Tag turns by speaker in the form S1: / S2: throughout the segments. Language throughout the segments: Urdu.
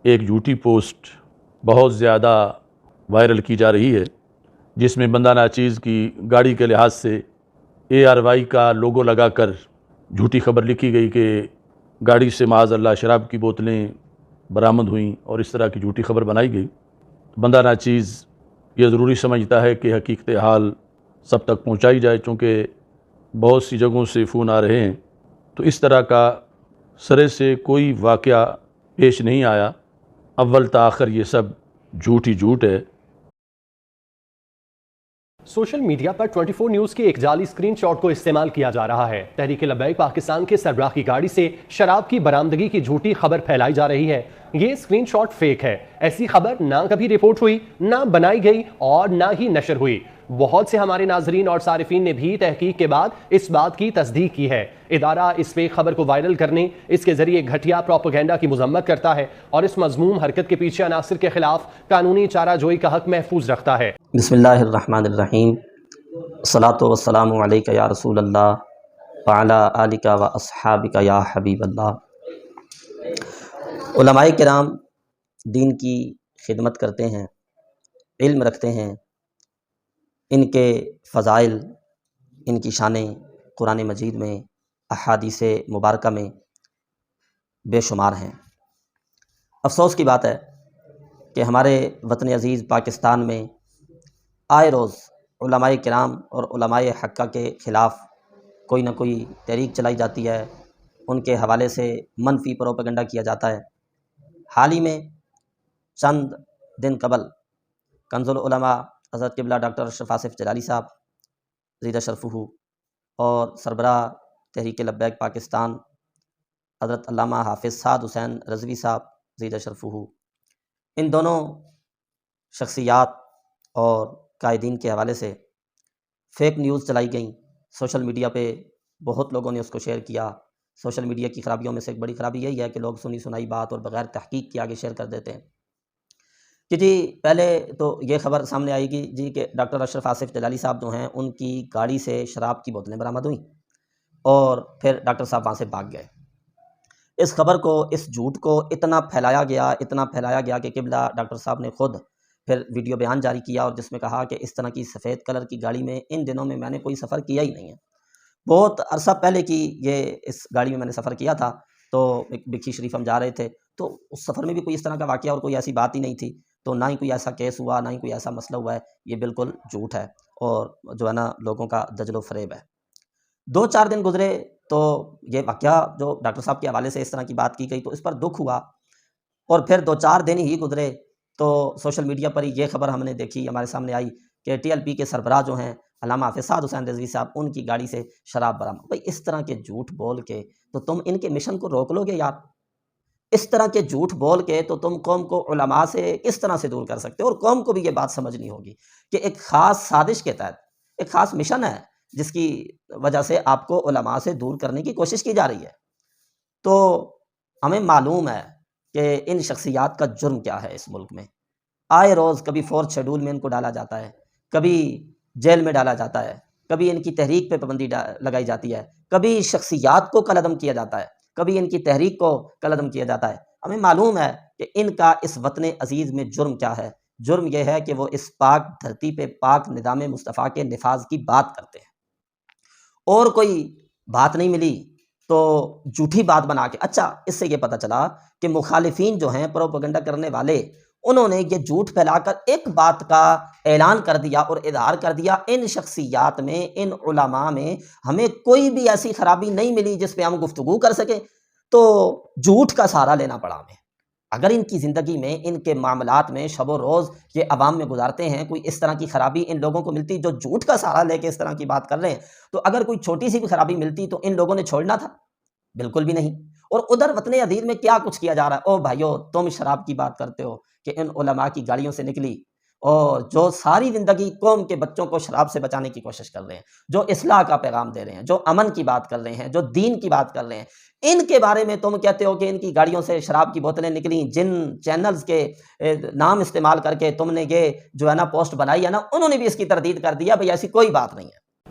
S1: ایک جھوٹی پوسٹ بہت زیادہ وائرل کی جا رہی ہے، جس میں بندہ ناچیز کی گاڑی کے لحاظ سے ARY کا لوگو لگا کر جھوٹی خبر لکھی گئی کہ گاڑی سے معاذ اللہ شراب کی بوتلیں برآمد ہوئیں، اور اس طرح کی جھوٹی خبر بنائی گئی۔ بندہ ناچیز یہ ضروری سمجھتا ہے کہ حقیقت حال سب تک پہنچائی جائے، چونکہ بہت سی جگہوں سے فون آ رہے ہیں، تو اس طرح کا سرے سے کوئی واقعہ پیش نہیں آیا۔ اول تا آخر یہ سب جھوٹ ہی جھوٹ ہے۔
S2: سوشل میڈیا پر 24 نیوز کے ایک جعلی اسکرین شاٹ کو استعمال کیا جا رہا ہے۔ تحریک لبیک پاکستان کے سربراہ کی گاڑی سے شراب کی برآمدگی کی جھوٹی خبر پھیلائی جا رہی ہے۔ یہ اسکرین شاٹ فیک ہے۔ ایسی خبر نہ کبھی رپورٹ ہوئی، نہ بنائی گئی اور نہ ہی نشر ہوئی۔ بہت سے ہمارے ناظرین اور صارفین نے بھی تحقیق کے بعد اس بات کی تصدیق کی ہے۔ ادارہ اس فیک خبر کو وائرل کرنے، اس کے ذریعے گھٹیا پروپیگنڈا کی مذمت کرتا ہے اور اس مذموم حرکت کے پیچھے عناصر کے خلاف قانونی چارہ جوئی کا حق محفوظ رکھتا ہے۔
S3: بسم اللہ الرحمن الرحیم، الصلاۃ والسلام علیک یا رسول اللہ وعلی آلک و اصحابک یا حبیب اللہ۔ علماء کرام دین کی خدمت کرتے ہیں، علم رکھتے ہیں، ان کے فضائل، ان کی شانیں قرآن مجید میں، احادیث مبارکہ میں بے شمار ہیں۔ افسوس کی بات ہے کہ ہمارے وطن عزیز پاکستان میں آئے روز علماء کرام اور علماء حقہ کے خلاف کوئی نہ کوئی تحریک چلائی جاتی ہے، ان کے حوالے سے منفی پروپیگنڈا کیا جاتا ہے۔ حال ہی میں چند دن قبل کنز العلماء حضرت قبلہ ڈاکٹر اشرف آصف جلالی صاحب زیدہ شرفہ اور سربراہ تحریک لبیک پاکستان حضرت علامہ حافظ سعد حسین رضوی صاحب زیدہ شرفہ، ان دونوں شخصیات اور قائدین کے حوالے سے فیک نیوز چلائی گئیں۔ سوشل میڈیا پہ بہت لوگوں نے اس کو شیئر کیا۔ سوشل میڈیا کی خرابیوں میں سے ایک بڑی خرابی یہی ہے کہ لوگ سنی سنائی بات اور بغیر تحقیق کے آگے شیئر کر دیتے ہیں کہ جی پہلے تو یہ خبر سامنے آئے گی جی کہ ڈاکٹر اشرف آصف جلالی صاحب جو ہیں ان کی گاڑی سے شراب کی بوتلیں برآمد ہوئیں، اور پھر ڈاکٹر صاحب وہاں سے بھاگ گئے۔ اس خبر کو، اس جھوٹ کو اتنا پھیلایا گیا کہ قبلہ ڈاکٹر صاحب نے خود پھر ویڈیو بیان جاری کیا، اور جس میں کہا کہ اس طرح کی سفید کلر کی گاڑی میں ان دنوں میں نے کوئی سفر کیا ہی نہیں ہے۔ بہت عرصہ پہلے کی یہ اس گاڑی میں نے سفر کیا تھا، تو ایک بکھی شریف ہم جا رہے تھے، تو اس سفر میں بھی کوئی اس طرح کا واقعہ اور کوئی ایسی بات ہی نہیں تھی، تو نہ ہی کوئی ایسا کیس ہوا، نہ ہی کوئی ایسا مسئلہ ہوا ہے۔ یہ بالکل جھوٹ ہے اور جو ہے نا لوگوں کا دجل و فریب ہے۔ 2-4 دن گزرے تو یہ واقعہ جو ڈاکٹر صاحب کے حوالے سے اس طرح کی بات کی گئی تو اس پر دکھ ہوا، اور پھر 2-4 دن ہی گزرے تو سوشل میڈیا پر یہ خبر ہم نے دیکھی، ہمارے سامنے آئی کہ TLP کے سربراہ جو ہیں علامہ حافظ سعد حسین رضوی صاحب، ان کی گاڑی سے شراب برآمد۔ بھائی اس طرح کے جھوٹ بول کے تو تم ان کے مشن کو روک لو گے یار۔ اس طرح کے جھوٹ بول کے تو تم قوم کو علماء سے کس طرح سے دور کر سکتے ہو؟ اور قوم کو بھی یہ بات سمجھنی ہوگی کہ ایک خاص سازش کے تحت ایک خاص مشن ہے جس کی وجہ سے آپ کو علماء سے دور کرنے کی کوشش کی جا رہی ہے۔ تو ہمیں معلوم ہے کہ ان شخصیات کا جرم کیا ہے اس ملک میں۔ آئے روز کبھی 4th شیڈول میں ان کو ڈالا جاتا ہے، کبھی جیل میں ڈالا جاتا ہے، کبھی ان کی تحریک پہ پابندی لگائی جاتی ہے، کبھی شخصیات کو کالعدم کیا جاتا ہے، کبھی ان کی تحریک کو کالعدم کیا جاتا ہے۔ ہمیں معلوم ہے کہ ان کا اس وطن عزیز میں جرم کیا ہے۔ جرم یہ ہے کہ وہ اس پاک دھرتی پہ پاک نظام مصطفیٰ کے نفاذ کی بات کرتے ہیں، اور کوئی بات نہیں ملی تو جھوٹی بات بنا کے۔ اچھا، اس سے یہ پتہ چلا کہ مخالفین جو ہیں، پروپیگنڈا کرنے والے، انہوں نے یہ جھوٹ پھیلا کر ایک بات کا اعلان کر دیا اور اظہار کر دیا، ان شخصیات میں، ان علماء میں ہمیں کوئی بھی ایسی خرابی نہیں ملی جس پہ ہم گفتگو کر سکیں، تو جھوٹ کا سہارا لینا پڑا ہمیں۔ اگر ان کی زندگی میں، ان کے معاملات میں شب و روز یہ عوام میں گزارتے ہیں، کوئی اس طرح کی خرابی ان لوگوں کو ملتی جو جھوٹ کا سہارا لے کے اس طرح کی بات کر رہے ہیں، تو اگر کوئی چھوٹی سی بھی خرابی ملتی تو ان لوگوں نے چھوڑنا تھا؟ بالکل بھی نہیں۔ اور ادھر وطن عزیز میں کیا کچھ کیا جا رہا ہے؟ او بھائیو، تم شراب کی بات کرتے ہو کہ ان علماء کی گاڑیوں سے نکلی، اور جو ساری زندگی قوم کے بچوں کو شراب سے بچانے کی کوشش کر رہے ہیں، جو اصلاح کا پیغام دے رہے ہیں، جو امن کی بات کر رہے ہیں، جو دین کی بات کر رہے ہیں، ان کے بارے میں تم کہتے ہو کہ ان کی گاڑیوں سے شراب کی بوتلیں نکلیں۔ جن چینلز کے نام استعمال کر کے تم نے یہ جو ہے نا پوسٹ بنائی ہے نا، انہوں نے بھی اس کی تردید کر دیا، بھئی ایسی کوئی بات نہیں ہے۔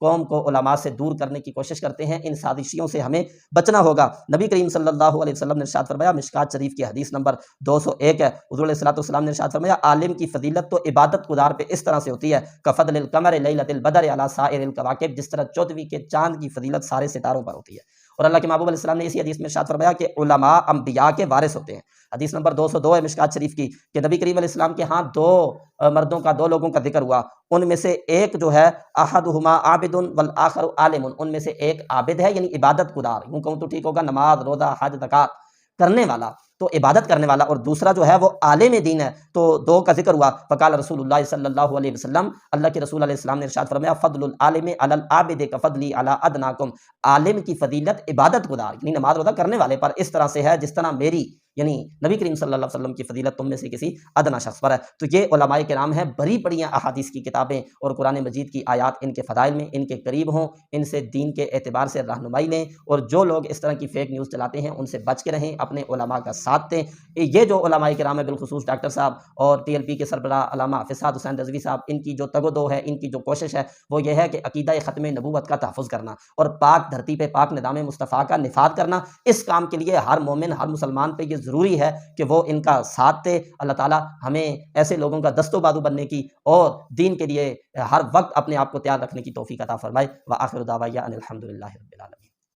S3: قوم کو علماء سے دور کرنے کی کوشش کرتے ہیں، ان سازشیوں سے ہمیں بچنا ہوگا۔ نبی کریم صلی اللہ علیہ وسلم نے ارشاد فرمایا، مشکات شریف کی حدیث نمبر 201 ہے، حضور علیہ الصلوۃ والسلام نے ارشاد فرمایا، عالم کی فضیلت تو عبادت گزار پہ اس طرح سے ہوتی ہے کفضل القمر لیلۃ البدر علی سائر الکواکب، جس طرح چودھویں کے چاند کی فضیلت سارے ستاروں پر ہوتی ہے۔ اور اللہ کے محبوب علیہ السلام نے اسی حدیث میں ارشاد فرمایا کہ علماء انبیاء کے وارث ہوتے ہیں۔ حدیث نمبر 202 ہے مشکات شریف کی کہ نبی کریم علیہ السلام کے ہاں دو مردوں کا، دو لوگوں کا ذکر ہوا، ان میں سے ایک جو ہے احدہما عابد والآخر عالم، ان میں سے ایک عابد ہے یعنی عبادت گزار، یوں کہوں تو ٹھیک ہوگا، نماز روزہ حج زکات کرنے والا، تو عبادت کرنے والا، اور دوسرا جو ہے وہ عالم دین ہے۔ تو دو کا ذکر ہوا، فقال رسول اللہ صلی اللہ علیہ وسلم، اللہ کے رسول علیہ السلام نے ارشاد فرمایا، فضل العالم علی العابد کفضلی علی ادناکم، عالم کی فضیلت عبادت گزار یعنی نماز روزہ کرنے والے پر اس طرح سے ہے جس طرح میری یعنی نبی کریم صلی اللہ علیہ وسلم کی فضیلت تم میں سے کسی ادنا شخص پر ہے۔ تو یہ علماء کرام ہیں، بڑی بڑی احادیث کی کتابیں اور قرآن مجید کی آیات ان کے فضائل میں ان کے قریب ہوں، ان سے دین کے اعتبار سے رہنمائی لیں، اور جو لوگ اس طرح کی فیک نیوز چلاتے ہیں ان سے بچ کے رہیں، اپنے علماء کا ساتھ دیں۔ یہ جو علماء کرام ہیں، بالخصوص ڈاکٹر صاحب اور ٹی ایل پی کے سربراہ علامہ حافظ سعد حسین رضوی صاحب، ان کی جو تگ و دو ہے، ان کی جو کوشش ہے وہ یہ ہے کہ عقیدہ ختم نبوت کا تحفظ کرنا اور پاک دھرتی پہ پاک نظام مصطفیٰ کا نفاذ کرنا۔ اس کام کے لیے ہر مومن، ہر مسلمان پہ یہ ضروری ہے کہ وہ ان کا ساتھ دے۔ اللہ تعالیٰ ہمیں ایسے لوگوں کا دست و بازو بننے کی اور دین کے لیے ہر وقت اپنے آپ کو تیار رکھنے کی توفیق عطا فرمائے۔ وآخر دعوانا ان الحمد للہ رب العالمین۔